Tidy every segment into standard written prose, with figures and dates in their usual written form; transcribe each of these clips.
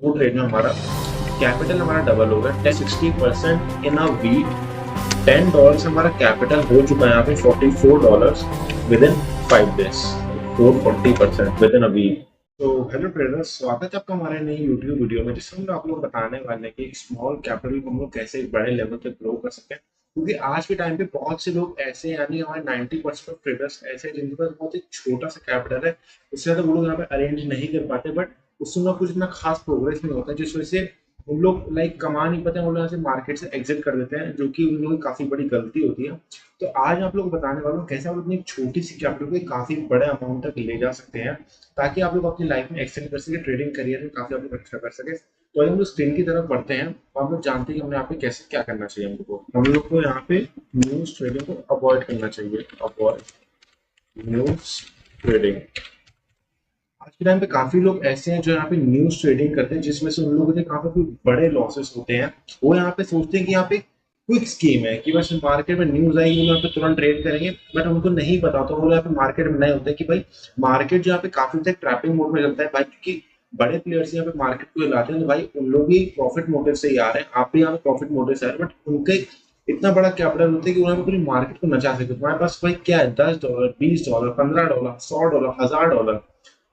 वो ट्रेड में हमारा कैपिटल हमारा डबल हो गया 10-60% इन अ वीक। $10 से हमारा कैपिटल हो चुका है यहाँ पे $44 within 5 days। 440% within a week. तो हेलो ट्रेडर्स, स्वागत है आपका हमारे नई यूट्यूब वीडियो में, जिसमें हम आपको बताने वाले हैं कि स्मॉल कैपिटल को हम लोग कैसे एक बड़े लेवल तक ग्रो कर सकते हैं। क्योंकि आज के टाइम पे बहुत से लोग ऐसे, यानी हमारे 90% ऑफ ट्रेडर्स ऐसे हैं जिनके पास बहुत एक छोटा सा कैपिटल है। उससे ज़्यादा वो लोग यहाँ पे अरेंज नहीं कर पाते, बट उसमें उनका कुछ इतना खास प्रोग्रेस नहीं होता, जिस वजह से उन लोग लाइक कमा नहीं पाते हैं। वो लोग यहाँ से मार्केट से एग्जिट कर देते हैं, जो कि उन लोगों की काफ़ी बड़ी गलती होती है। तो आज आप लोग बताने वाला हूँ कैसे आप अपनी एक छोटी सी कैपिटल को काफ़ी बड़े अमाउंट तक ले जा सकते हैं, ताकि आप लोग अपनी लाइफ में एक्सेल कर सके, ट्रेडिंग करियर में काफी आप लोग अच्छा कर सके। तो आइए हम लोग स्क्रीन की तरफ बढ़ते हैं और हम लोग जानते हैं कि हमने यहाँ पे कैसे क्या करना चाहिए। हम लोग को यहाँ पे न्यूज ट्रेडिंग को अवॉइड करना चाहिए। Avoid news trading. आज के टाइम पे काफी लोग ऐसे हैं जो यहाँ पे न्यूज ट्रेडिंग करते हैं, जिसमें से उन लोगों के काफी बड़े लॉसेस होते हैं। वो यहाँ पे सोचते हैं कि यहाँ पे क्विक स्कीम है कि बस मार्केट में न्यूज आएगी, वो यहाँ पे तुरंत ट्रेड करेंगे। बट उनको नहीं पता होता, वो यहाँ पे मार्केट में नए होते हैं कि भाई मार्केट जो यहाँ पे काफी तक ट्रैपिंग मोड में चलता है भाई, क्योंकि बड़े प्लेयर्स यहाँ पे मार्केट को हिलाते हैं। तो भाई उन लोग भी प्रॉफिट मोटिव से ही आ रहे हैं, आप भी यहाँ पे प्रॉफिट मोटिव से आ रहे हैं, बट उनके इतना बड़ा कैपिटल होता है कि उन्होंने पूरी मार्केट को नचा सके। तुम्हारे पास भाई क्या है, $10, $20, $15, $100, $1000।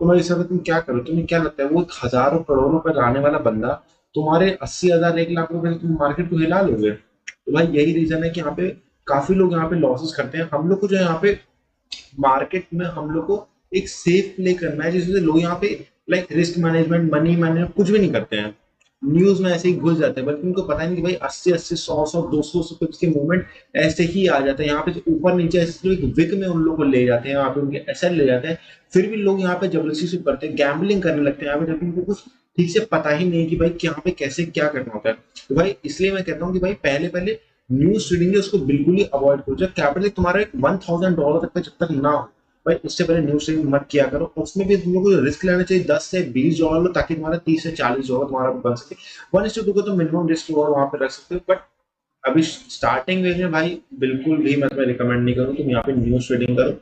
तुम्हारे हिसाब से तुम क्या करो? तुम्हें क्या लगता है वो हजारों करोड़ों पर आने वाला बंदा तुम्हारे 80,000 1 लाख रुपए से तुम मार्केट को हिला लोगे? तो भाई यही रीजन है कि यहाँ पे काफी लोग यहाँ पे लॉसेस करते हैं। हम लोग को जो है यहाँ पे मार्केट में हम लोग को एक सेफ प्ले करना है, जिससे लोग यहाँ पे like risk management, money management कुछ भी नहीं करते हैं। न्यूज में ऐसे ही घुस जाते हैं, बल्कि उनको पता नहीं कि भाई 80-80, 100-100, 200 पिप्स के मूवमेंट ऐसे ही आ जाते हैं। यहाँ पे जो ऊपर नीचे ऐसे एक विक में उन लोगों को ले जाते हैं, वहाँ पे उनके एसएल ले जाते हैं। फिर भी लोग यहाँ पे जबरदस्ती से करते हैं, गैम्बलिंग करने लगते हैं यहाँ पे, जबकि उनको कुछ ठीक से पता ही नहीं कि भाई यहाँ पे कैसे क्या करना होता है। तो भाई इसलिए मैं कहता हूँ कि भाई पहले पहले न्यूज रीडिंग है उसको बिल्कुल ही अवॉइड करो। जब कैपिटल तुम्हारा $1,000 तक का जब तक ना हो, भाई उससे पहले न्यूज रीडिंग मत किया करो। उसमें भी तुम लोग को रिस्क लेना चाहिए $10 से $20 लो, ताकि तुम्हारा $30 से $40 तुम्हारा बन सके। 1:2 को तो मिनिमम रिस्क रिवॉर्ड वहां पे रख सकते हो, बट अभी स्टार्टिंग वेज में भाई बिल्कुल भी मैं तुम्हें रिकमेंड नहीं करूँ तुम यहाँ पे न्यूज ट्रेडिंग करो।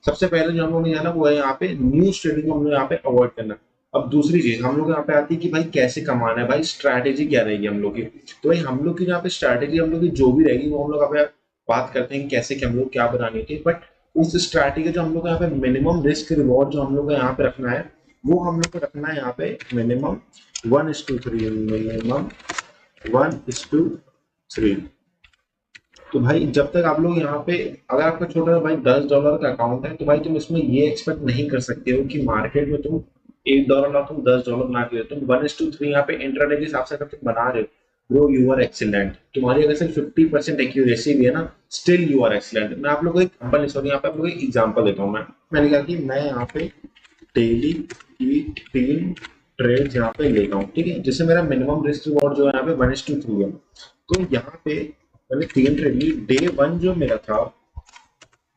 सबसे पहले जो हम लोग ने जाना वो है यहाँ पे न्यूज ट्रेडिंग को हम लोग यहाँ पे अवॉइड करना। अब दूसरी चीज हम लोग यहाँ पे आती है कि भाई कैसे कमाना है, भाई स्ट्रैटेजी क्या रहेगी हम लोग की। तो भाई हम लोग की यहाँ पे स्ट्रैटेजी हम लोग की जो भी रहेगी वो हम लोग यहाँ पे बात करते हैं कि कैसे कि हम लोग क्या बनानी होती है। बट उस स्ट्रैटेजी जो हम लोग यहाँ पे मिनिमम रिस्क रिवॉर्ड जो हम लोग को यहाँ पे रखना है, वो हम लोग को रखना है यहाँ पे मिनिमम 1:3। मिनिमम 1:3। तो भाई जब तक आप लोग यहाँ पे, अगर आपका छोटा भाई $10 का अकाउंट है, तो भाई तुम इसमें ये एक्सपेक्ट नहीं कर सकते हो कि मार्केट में तुम $1 ना तुम $10 ना के तुम 1:3 यहाँ पे इंट्राडे के हिसाब से अगर तुम बना रहे हो, ब्रो यू आर एक्सीलेंट। तुम्हारी अगर सिर्फ 50% एक्यूरेसी भी है ना, स्टिल यू आर एक्सीलेंट। मैं आप लोग को एक एग्जाम्पल, सॉरी यहाँ पे आप लोग एक एग्जाम्पल देता हूँ। मैंने कहा कि मैं यहाँ पे डेली की 3 ट्रेड यहाँ पे लेता हूँ, ठीक है, जिससे मेरा मिनिमम रिस्क रिवॉर्ड जो है यहाँ पे 1:3 है। तो यहाँ पे मैंने 3 ट्रेड ली। डे 1 जो मेरा था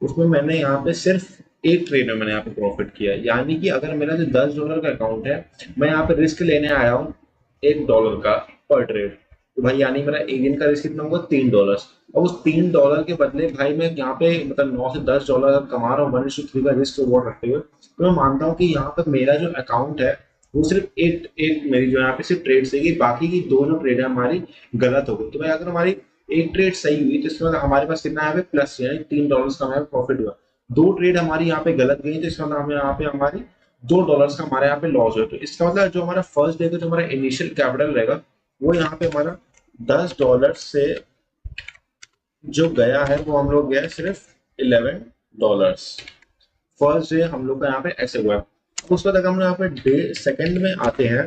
उसमें मैंने यहाँ पे सिर्फ एक ट्रेड में मैंने यहाँ पे प्रॉफिट किया। यानी कि अगर मेरा जो $10 का अकाउंट है, मैं यहाँ पे रिस्क लेने आया हूँ $1 का पर ट्रेड, तो भाई यानी मेरा एक दिन का रिस्क कितना होगा? $3। अब उस $3 के बदले भाई मैं यहाँ पे मतलब $9 से $10 कमा रहा हूँ 1:3 का रिस्क रिवॉर्ड रखते हुए। तो मैं मानता हूँ कि यहाँ पर मेरा जो अकाउंट है वो सिर्फ एक एक मेरी जो यहाँ पे सिर्फ ट्रेड सही, बाकी की दोनों ट्रेड हमारी गलत हो गई। तो भाई अगर हमारी एक ट्रेड सही हुई तो इसमें हमारे पास कितना है प्लस, यानी $3 का हमारा प्रॉफिट हुआ। 2 ट्रेड हमारी यहाँ पे गलत गई तो इसका मतलब हमें यहाँ पे हमारी $2 का हमारे यहाँ पे लॉस हुआ। तो इसका मतलब जो हमारा फर्स्ट डे का जो हमारा इनिशियल कैपिटल रहेगा वो यहाँ पे हमारा $10 से जो गया है वो हम लोग गया है सिर्फ $11। फर्स्ट डे हम लोग का यहाँ पे ऐसे हुआ है। उसके बाद अगर हम यहाँ पे डे सेकंड में आते हैं,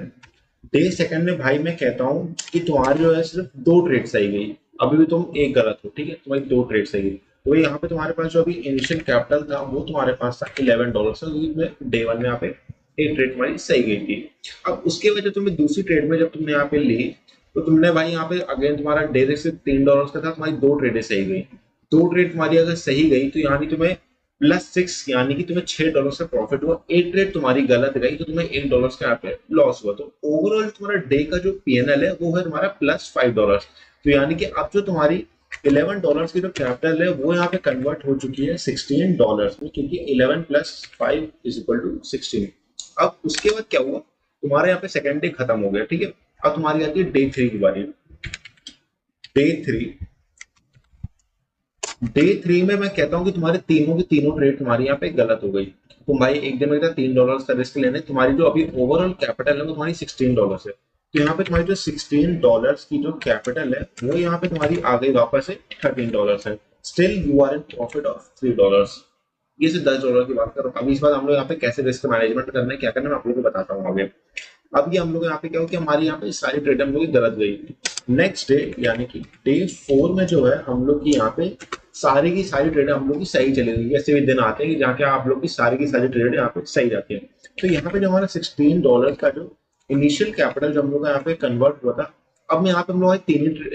डे सेकंड में भाई मैं कहता हूँ कि तुम्हारी जो है सिर्फ 2 ट्रेड सही गई, अभी भी तुम एक गलत हो, ठीक है, तुम्हारी 2 ट्रेड सही गई। तो यहाँ पे तुम्हारे पास जो अभी इनिशियल कैपिटल था वो तुम्हारे पास था $11 से, डे 1 में यहाँ पे एक ट्रेड तुम्हारी सही गई थी। अब उसके वजह तुम्हें दूसरी ट्रेड में जब तुमने यहाँ पे ली, तो तुमने भाई यहाँ पे अगेन तुम्हारा डे सिर्फ $3 का था, तुम्हारी 2 ट्रेडें सही गई। 2 ट्रेड तुम्हारी अगर सही गई तो यानी तुम्हें +6, यानी कि तुम्हें $6 का प्रॉफिट हुआ। एक ट्रेड तुम्हारी गलत गई तो तुम्हें $1 का यहाँ पे लॉस हुआ। तो ओवरऑल तुम्हारा डे का जो पीएनएल है वो है तुम्हारा +5। तो यानी कि अब जो तुम्हारी $11 की जो कैपिटल है वो यहाँ पे कन्वर्ट हो चुकी है $16 में, क्योंकि 11 + 5 = 16। अब उसके बाद क्या हुआ? तुम्हारे यहाँ पे सेकेंड डे खत्म हो गया, ठीक है। अब तुम्हारी आती है डे 3 की बारी। डे 3, डे 3 में मैं कहता हूँ कि तुम्हारे तीनों की तीनों ट्रेड तुम्हारी यहाँ पे गलत हो गई। तुम भाई एक दिन में $3 का रिस्क लेने, तुम्हारी जो अभी ओवरऑल कैपिटल है वो तुम्हारी $16 है। तो यहाँ पे तुम्हारी जो $16 की जो कैपिटल है वो यहाँ पे तुम्हारी आ गई वापस से $13 है। Still you are in profit of $3। ये सिर्फ $10 की बात करो। अभी इस बार हम लोग यहाँ पे कैसे रिस्क मैनेजमेंट करना है, क्या करना है, मैं आप लोगों को बताता हूँ आगे। अब ये हम लोग यहाँ पे क्या हो कि हमारी यहाँ पे सारी ट्रेड हम लोग की गलत गई। नेक्स्ट डे यानी कि डे 4 में जो है हम लोग की यहाँ पे सारी की सारी ट्रेड हम लोग की सही चली गई। ऐसे भी दिन आते हैं कि जहाँ के आप लोग की सारी ट्रेड यहाँ पे सही जाती है। तो यहाँ पे जो हमारा $16 का जो इनिशियल कैपिटल जो हम लोग का यहाँ पे कन्वर्ट हुआ था, अब यहाँ पे हम लोग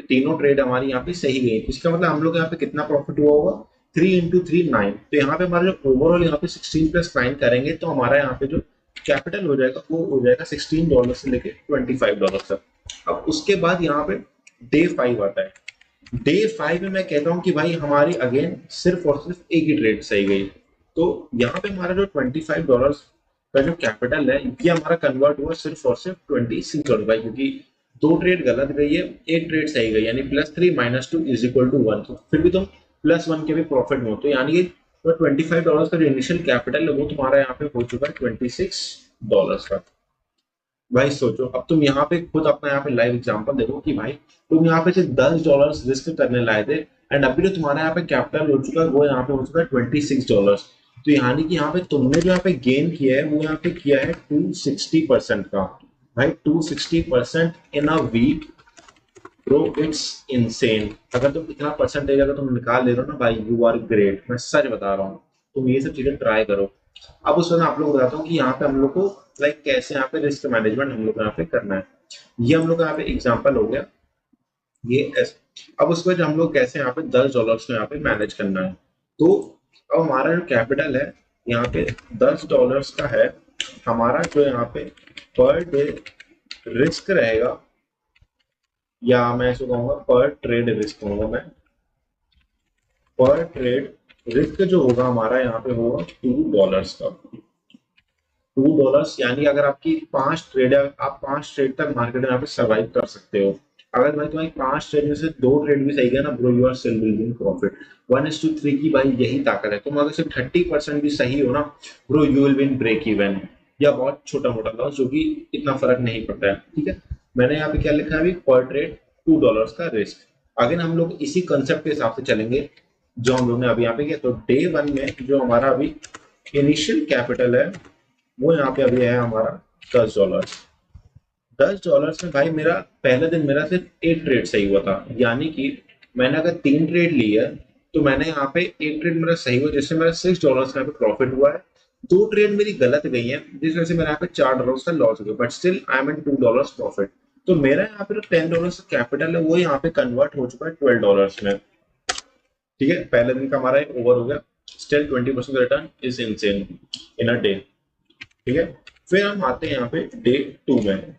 तीनों ट्रेड हमारी यहाँ पे सही गई। इसका मतलब हम लोग यहाँ पे कितना प्रॉफिट हुआ होगा, 3 into 3 9। तो यहाँ पे हमारा जो ओवरऑल यहाँ पे 16 + 9 करेंगे तो हमारा यहाँ पे जो कैपिटल हो जाएगा वो हो जाएगा $16 से लेके $25 तक। अब उसके बाद यहाँ पे डे 5 आता है। डे 5 में मैं कहता हूँ कि भाई हमारी अगेन सिर्फ और सिर्फ एक ही ट्रेड सही गई। तो यहाँ पे हमारा जो $25 का जो कैपिटल है ये हमारा कन्वर्ट हुआ सिर्फ और सिर्फ $26 भाई, क्योंकि दो ट्रेड गलत गई है, एक ट्रेड सही गई, यानी +3 - 2 = 1। तो फिर भी तुम +1 के भी प्रॉफिट में हो। तो यानी कि तो $25 का जो इनिशियल कैपिटल है वो तुम्हारा यहाँ पे हो चुका है $26 का। भाई सोचो, अब तुम यहाँ पे खुद अपना यहाँ पे लाइव एग्जांपल देखो कि भाई तुम यहाँ पे सिर्फ $10 रिस्क करने लाए थे एंड अभी जो तुम्हारा यहाँ पे कैपिटल हो चुका है वो यहाँ पे हो चुका है $26। तो यानी कि यहाँ पे तुमने जो यहाँ पे गेन किया है वो यहाँ पे किया है 260% का। भाई 260% in a week bro, it's insane. अगर तुम इतना परसेंटेज अगर तुम निकाल ले रहे हो ना भाई, यू आर ग्रेट। मैं सच बता रहा हूँ, तुम ये सब चीजें ट्राई करो। अब उसमें मैं आप लोग बताता हूँ कि यहाँ पे हम लोग को लाइक कैसे यहाँ पे रिस्क मैनेजमेंट हम लोग को यहाँ पे करना है। ये हम लोग का यहाँ पे एग्जांपल हो गया ये अब उसके बाद हम लोग कैसे यहाँ पे $10 को यहाँ पे मैनेज करना है। तो अब हमारा जो कैपिटल है यहाँ पे $10 का है। हमारा जो यहाँ पे पर डे रिस्क रहेगा, या मैं इसको कहूंगा पर ट्रेड रिस्क कहूंगा मैं। पर ट्रेड रिस्क जो होगा हमारा यहाँ पे होगा $2 का। $2 यानी अगर आपकी 5 ट्रेड है, आप 5 ट्रेड तक मार्केट में यहाँ पे सर्वाइव कर सकते हो। अगर भाई तुम्हारी 5 ट्रेड में से 2 ट्रेड भी सही गया ना bro, you are still building profit. 1:3 की भाई यही ताकत है। तुम अगर सिर्फ 30% भी सही हो ना bro, you will win break even, या बहुत छोटा मोटा लॉस जो कि इतना फर्क नहीं पड़ता है, ठीक है। मैंने यहाँ पे क्या लिखा है अभी, पर ट्रेड $2 का रिस्क। अगर हम लोग इसी कंसेप्ट के हिसाब से चलेंगे जो हम लोग ने अभी यहाँ पे किया, तो डे 1 में जो हमारा अभी इनिशियल कैपिटल है वो यहाँ पे अभी है हमारा $10। $10 में भाई मेरा पहले दिन मेरा सिर्फ एक ट्रेड सही हुआ था, यानी कि मैंने अगर 3 ट्रेड ली है तो मैंने यहाँ पे एक ट्रेड मेरा सही हुआ जिससे मेरा $6 का प्रॉफिट हुआ है। 2 ट्रेड मेरी गलत गई है जिस वजह से मेरा यहाँ पे $4 का लॉस हो गया, but still I am in $2 profit. तो मेरा यहाँ पे जो $10 का कैपिटल है वो यहाँ पे कन्वर्ट हो चुका है $12 में, ठीक है। पहले दिन का हमारा ओवर हो गया। Still 20% return is insane in a day, ठीक है। फिर हम आते हैं यहाँ पे डे 2 में।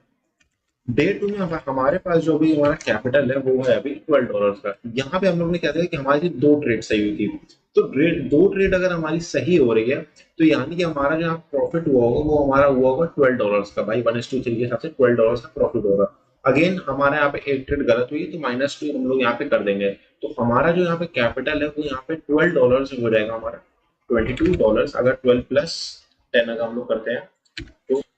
डे 2 में हमारे पास जो भी हमारा कैपिटल है वो है अभी $12 का। यहाँ पे हम लोग ने क्या देखा कि हमारी 2 ट्रेड सही हुई थी। तो 2 ट्रेड अगर हमारी सही हो रही है तो यानी कि हमारा जो प्रॉफिट हुआ होगा वो हमारा हुआ होगा $12 का। भाई 1:3 के हिसाब से $12 का प्रॉफिट होगा। अगेन हमारे यहाँ पे एक ट्रेड गलत हुई तो -2 हम लोग यहाँ पे कर देंगे। तो हमारा जो यहाँ पे कैपिटल है वो यहाँ पे $12 हो जाएगा हमारा $22। अगर 12 + 10 अगर हम लोग करते हैं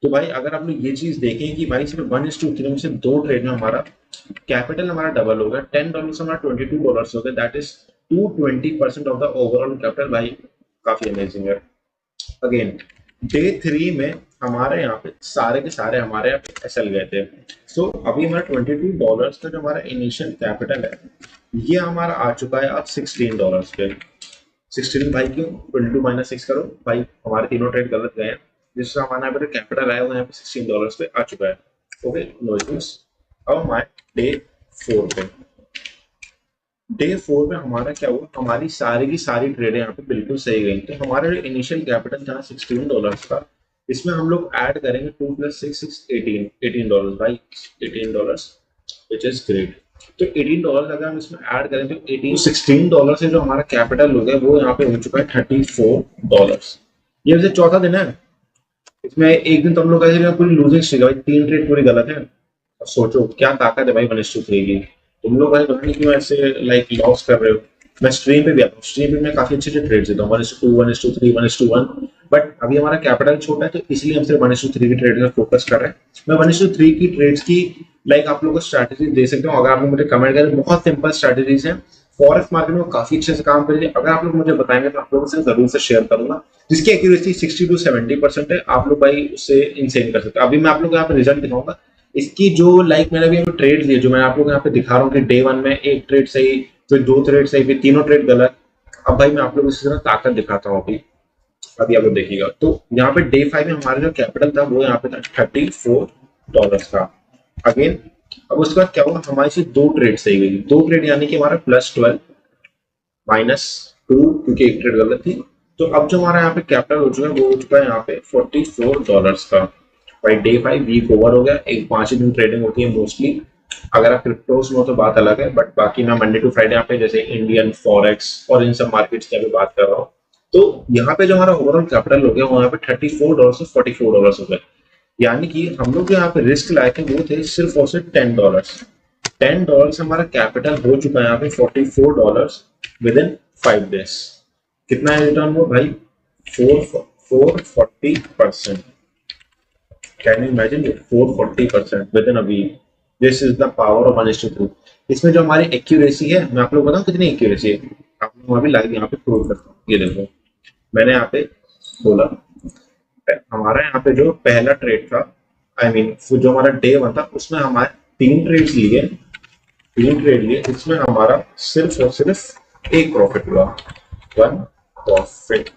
तो भाई अगर आप लोग ये चीज देखें कि भाई सिर्फ 1:3 में से 2 ट्रेड में हमारा कैपिटल हमारा डबल हो गया, $10 हमारा $22 हो गया, that is 220% of the overall capital. भाई काफी अमेजिंग है। अगेन डे 3 में हमारे यहाँ पे सारे के सारे हमारे यहाँ पे एसएल गए थे। सो अभी हमारा $22 का जो हमारा इनिशियल कैपिटल है ये हमारा आ चुका है अब $16 पे। 16 भाई क्यों, 22 - 6 करो भाई, हमारे तीनों ट्रेड गलत गए हैं जिससे हमारा यहाँ पे कैपिटल आया हुआ यहाँ पे $16 पे आ चुका है। Okay, no issues. अब हमारे डे 4 पे, डे 4 में हमारा क्या हुआ, हमारी सारी की सारी ट्रेडें यहाँ पे बिल्कुल सही गई। तो हमारा जो इनिशियल कैपिटल था $16 का, इसमें हम लोग ऐड करेंगे 2 + 6 = 18 $। भाई $18 विच इज ग्रेट। तो $18 अगर हम इसमें ऐड करें तो $16 से जो हमारा कैपिटल हो गया वो यहाँ पे हो चुका है $34। ये वैसे चौथा दिन है, इसमें एक दिन तो हम लोग ऐसे पूरी लूजिंग स्ट्रीक है भाई, 3 ट्रेड पूरी गलत है। अब सोचो क्या ताकत है भाई 1:3 की। तुम लोग भाई पता नहीं क्यों ऐसे लाइक लॉस कर रहे हो। मैं स्ट्रीम पे भी आता हूँ, स्ट्रीम पे मैं काफी अच्छे अच्छे ट्रेड देता हूँ, 1:2, 1:3, 1:1। बट अभी हमारा कैपिटल छोटा है तो इसलिए हम सिर्फ 1:3 की ट्रेड पर फोकस कर रहे हैं। मैं 1:3 की ट्रेड्स की लाइक आप लोगों को स्ट्रैटेजी दे सकता हूँ, अगर आप लोग मुझे कमेंट करें। बहुत सिंपल स्ट्रैटेजीज है, फॉरेक्स मार्केट में काफी अच्छे से काम करेंगे। अगर आप लोग मुझे बताएंगे तो आप लोगों से जरूर से शेयर करूंगा, जिसकी एक्यूरेसी 60 to 70% है। आप लोग भाई उससे इनसेन कर सकते हैं। अभी मैं आप लोग को यहाँ पे रिजल्ट दिखाऊंगा इसकी, जो लाइक मैंने अभी ट्रेड लिए, जो मैं आप लोग यहाँ पे दिखा रहा हूँ कि डे 1 में एक ट्रेड सही, फिर 2 ट्रेड सही, फिर तीनों ट्रेड गलत। अब भाई मैं आप लोग इसी तरह ताकत दिखाता हूँ अभी। अभी आप लोग देखिएगा तो यहाँ पे डे 5 में हमारा जो कैपिटल था वो यहाँ पे था $34 का। अगेन अब उसके बाद क्या हुआ, हमारी से 2 ट्रेड सही गई, 2 ट्रेड यानी कि हमारा +12 -2, क्योंकि एक ट्रेड गलत थी। तो अब जो हमारा यहाँ पे कैपिटल हो चुका है वो हो चुका है यहाँ पे $44 का। भाई डे 5 वीक ओवर हो गया, एक 5 ही दिन ट्रेडिंग होती है मोस्टली। अगर आप क्रिप्टोस में हो तो बात अलग है, बट बाकी मैं मंडे टू फ्राइडे यहाँ पे जैसे इंडियन फॉरेक्स और इन सब मार्केट्स की अभी बात कर रहा हूँ। तो यहाँ पे जो हमारा ओवरऑल कैपिटल हो गया वो यहाँ पे $34 से $44 हो गया। यानी कि हम लोग जो यहाँ पे रिस्क लाए थे वो थे सिर्फ और सिर्फ $10। $10 हमारा कैपिटल हो चुका है यहाँ पे $44 विद इन 5 days। कितना है रिटर्न वो भाई, 440%। Can you imagine, 440% within a week. This is the power of 1:3। इसमें जो हमारी एक्यूरेसी है, मैं आप लोग बताऊं कितनी एक्यूरेसी है। आप लोग अभी लाइव यहाँ पे प्रूव करता हूँ। ये देखो मैंने यहाँ पे बोला, हमारा यहाँ पे जो पहला ट्रेड था, आई मीन जो हमारा डे 1 था, उसमें हमारे 3 ट्रेड्स लिए, 3 ट्रेड लिए, इसमें हमारा सिर्फ और सिर्फ एक प्रॉफिट हुआ, 1 प्रॉफिट।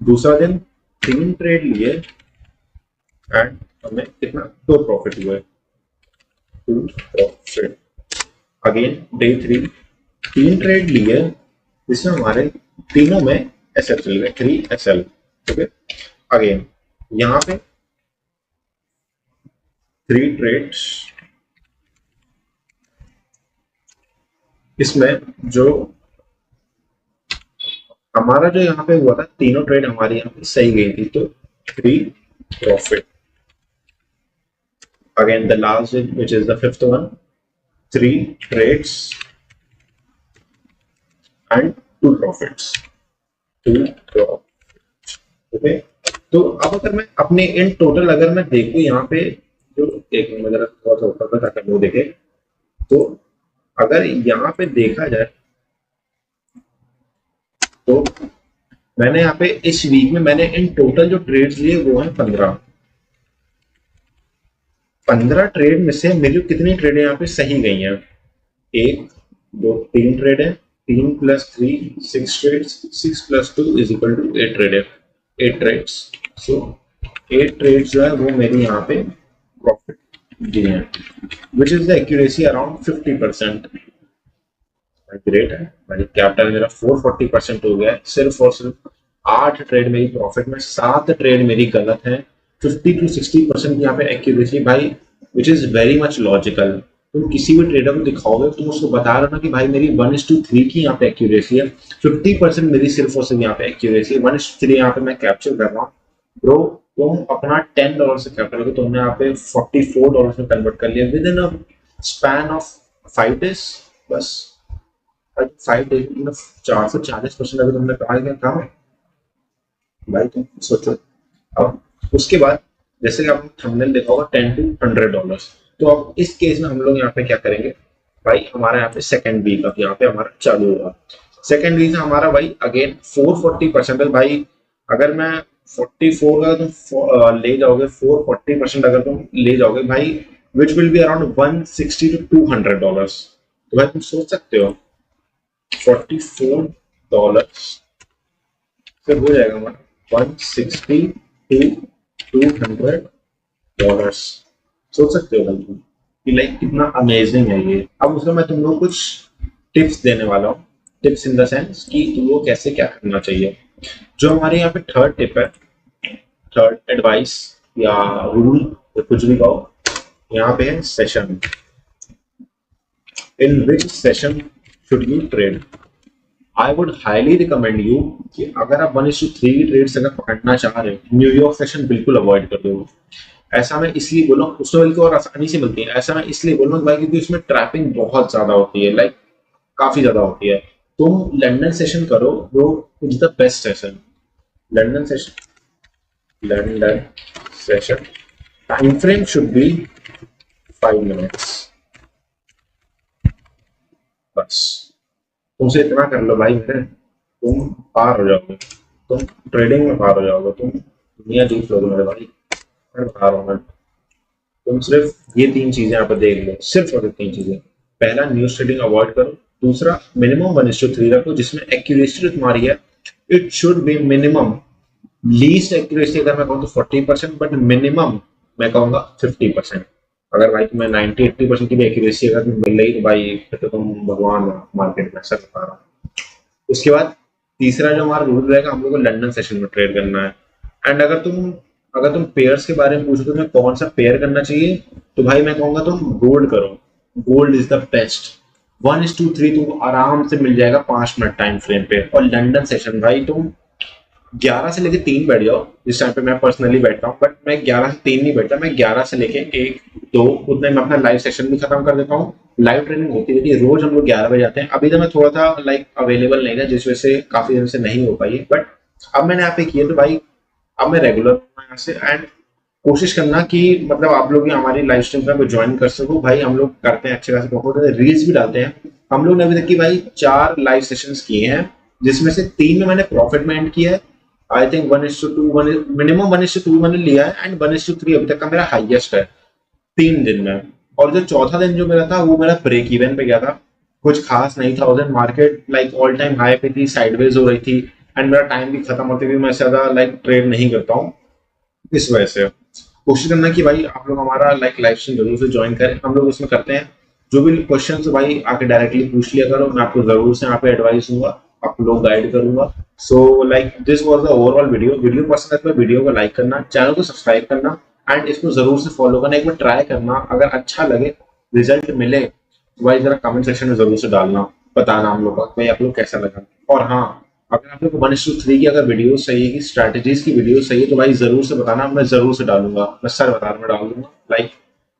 दूसरा दिन 3 ट्रेड लिए एंड हमें कितना, 2 प्रॉफिट हुए, 2 प्रॉफिट। अगेन डे 3 3 ट्रेड लिए, जिसमें हमारे तीनों में एसएल चल गए, 3 SL। ओके, अगेन यहाँ पे 3 ट्रेड्स, इसमें जो हमारा जो यहाँ पे हुआ था, तीनों ट्रेड हमारी यहाँ पे सही गई थी, तो 3 profit. Again the last which is the 5th one, 3 trades and 2 profits, 2 profit. Okay, तो अब अगर मैं अपने इन टोटल अगर मैं देखूं यहाँ पे, जो एक मिनट जरा थोड़ा सा ऊपर पर ताकि वो देखे, तो अगर यहाँ पे देखा जाए तो मैंने यहाँ पे इस वीक में मैंने इन टोटल जो ट्रेड्स लिए वो हैं 15 ट्रेड में से मेरी कितनी ट्रेड यहाँ पे सही गई हैं, 1 2 3 ट्रेड है, 3 + 3 6 ट्रेड्स, 6 + 2 = 8 ट्रेड है, 8 ट्रेड्स। सो 8 ट्रेड्स जो है वो मेरी यहाँ पे प्रॉफिट दिए हैं, विच is the accuracy around 50%। Great है भाई, कैपिटल मेरा 440% हो गया है, सिर्फ और सिर्फ 8 ट्रेड मेरी प्रॉफिट में, 7 ट्रेड मेरी गलत है, 50 to 60% यहाँ पे एक्यूरेसी भाई, which is very much logical. तुम किसी भी ट्रेडर को दिखाओगे, तुम उसको बता रहे हो ना कि भाई मेरी 1:3 की यहाँ पे एक्यूरेसी है, 50% मेरी सिर्फ और सिर्फ यहाँ पे एक्यूरेसी है, 1:3 यहाँ पे मैं कैप्चर कर रहा हूँ। ब्रो तुम अपना $10 से कैपिटल को तुमने यहाँ पे $44 में कन्वर्ट कर लिया with in a span of 5 days। बस 5 days में 440% अगर तुमने कहा क्या काम है भाई, तुम सोचो। अब उसके बाद जैसे कि आपने थंबनेल देखा होगा $10 to $100, तो अब इस केस में हम लोग यहाँ पे क्या करेंगे भाई, हमारा यहाँ पे सेकंड वीक अब यहाँ पे हमारा चालू होगा। सेकंड वीक हमारा भाई अगेन 440% भाई, अगर मैं 44 का तुम ले जाओगे, 440% अगर तुम ले जाओगे भाई, which will be around $160 to $200। तो भाई तुम सोच सकते हो $44 फिर हो जाएगा हमारा 160 to $200। सोच सकते हो भाई कि लाइक कितना अमेजिंग है ये। अब उसमें मैं तुम लोग कुछ टिप्स देने वाला हूँ, टिप्स इन द सेंस कि तुम लोग कैसे क्या करना चाहिए। जो हमारे यहाँ पे थर्ड टिप है, थर्ड एडवाइस या रूल या कुछ भी कहो, यहाँ पे है session. In which session should you trade. I would highly recommend you कि अगर आप 1:3 की ट्रेड्स अगर पकड़ना चाह रहे हो, न्यूयॉर्क सेशन बिल्कुल अवॉइड कर दो। ऐसा मैं इसलिए बोला, उसमें बल्कि और आसानी से मिलती है, ऐसा मैं इसलिए बोल रहा हूँ भाई क्योंकि उसमें ट्रैपिंग बहुत ज्यादा होती है, लाइक काफी ज्यादा होती है। तुम लंदन सेशन करो, वो is the best session. London session, London session time frame should be 5 minutes बस। तुमसे इतना कर लो भाई मेरे, तुम पार हो जाओगे, तुम ट्रेडिंग में पार हो जाओगे, तुम दुनिया जीत लोगे मेरे भाई। मैं बता रहा हूँ मैं, तुम सिर्फ ये 3 चीजें यहाँ पर देख लो, सिर्फ और सिर्फ 3 चीजें। पहला, न्यूज ट्रेडिंग अवॉइड करो। दूसरा, मिनिमम 1:3 रखो जिसमें एक्यूरेसी जो तुम्हारी है, it should be minimum, least accuracy अगर मैं कहूँ तो 40%, बट मिनिमम मैं कहूँगा 50%। अगर भाई तुम्हें 90-80% की भी एक्यूरेसी अगर तुम्हें मिल रही तो भाई फिर तो तुम भगवान हो मार्केट में, सर बता रहा हूँ। उसके बाद तीसरा जो हमारा रूल रहेगा, हम लोग को लंदन सेशन में ट्रेड करना है। एंड अगर तुम पेयर्स के बारे में पूछो तो तुम्हें कौन सा पेयर करना चाहिए, तो भाई मैं कहूंगा तुम गोल्ड करो। Gold is the best. 1:3 तुमको आराम से मिल जाएगा 5 मिनट टाइम फ्रेम पे। और लंदन सेशन भाई तुम 11 से लेके 3 बैठ जाओ, जिस टाइम पे मैं पर्सनली बैठता हूँ, बट मैं 11 से 3 नहीं बैठता, मैं 11 से लेके 1-2 उतने में अपना लाइव सेशन भी खत्म कर देता हूँ। लाइव ट्रेनिंग होती रहती है रोज, हम लोग 11 बजे आते हैं। अभी तो मैं थोड़ा सा लाइक अवेलेबल नहीं था जिस वजह से काफी दिन से नहीं हो पाई है, बट अब मैंने यहाँ पे किया तो भाई अब मैं रेगुलर यहाँ से। एंड कोशिश करना कि मतलब आप लोग भी हमारी लाइव स्ट्रीम पे ज्वाइन कर सको भाई। हम लोग करते हैं अच्छे खासे प्रमोट, रील्स भी डालते हैं। हम लोग ने अभी तक की भाई 4 लाइव सेशंस किए हैं, जिसमें से 3 में मैंने प्रॉफिट में एंड किया है। आई थिंक 1:2 मिनिमम 1:2 मैंने लिया है, एंड 1:3 अभी तक का मेरा हाईएस्ट है 3 दिन में। और जो चौथा दिन जो मेरा था वो मेरा ब्रेक इवन पे गया था, कुछ खास नहीं था उस दिन। Market like all time high पे थी, साइडवेज हो रही थी, एंड मेरा टाइम भी खत्म होते हुए मैं ज्यादा लाइक ट्रेड नहीं करता हूँ। इस वजह से कोशिश करना कि भाई आप लोग हमारा लाइक लाइव स्ट्रीम जरूर से ज्वाइन करें। हम लोग उसमें करते हैं जो भी क्वेश्चन भाई आके डायरेक्टली पूछ लिया करो, मैं आपको जरूर से यहाँ पे एडवाइस दूंगा, आप लोग गाइड करूंगा। So like this was the overall video. Video पसंद है तो वीडियो को लाइक करना, चैनल को सब्सक्राइब करना, एंड इसको जरूर से फॉलो करना। एक बार ट्राई करना, अगर अच्छा लगे, रिजल्ट मिले तो भाई जरा कमेंट सेक्शन में जरूर से डालना, बताना हम लोग का भाई आप लोग कैसा लगा। और हाँ, अगर आप लोग को 1:3 की अगर वीडियो चाहिए कि स्ट्रैटेजीज की वीडियो चाहिए तो भाई जरूर से बताना, मैं जरूर से डालूंगा, मैं सर बता रहा, मैं डाल दूंगा। लाइक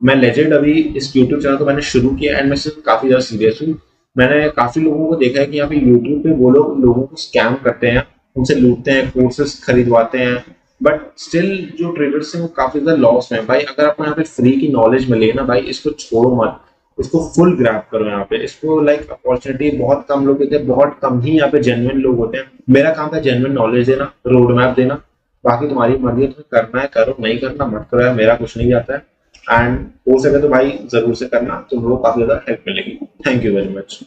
मैं लेजेंड अभी इस यूट्यूब चैनल को मैंने शुरू किया, एंड मैं सिर्फ काफी ज्यादा सीरियस हूँ। मैंने काफी लोगों को देखा है कि यहाँ पे यूट्यूब पे वो लोग लोगों को स्कैम करते हैं, उनसे लूटते हैं, कोर्सेस खरीदवाते हैं, बट स्टिल जो ट्रेडर्स हैं वो काफी ज्यादा लॉस में है। भाई अगर आपको यहाँ पे फ्री की नॉलेज मिले ना भाई, इसको छोड़ो मत, इसको फुल ग्रैब करो यहाँ पे। इसको लाइक अपॉर्चुनिटी बहुत कम लोग देते हैं, बहुत कम ही यहाँ पे जेन्युइन लोग होते हैं। मेरा काम था जेन्युइन नॉलेज देना, रोड मैप देना, बाकी तुम्हारी मर्जी है, तुम्हें करना है करो, नहीं करना मत करो यार, मेरा कुछ नहीं जाता है। एंड हो सके तो भाई जरूर से करना, तुम लोग काफी ज्यादा हेल्प मिलेगी। Thank you very much.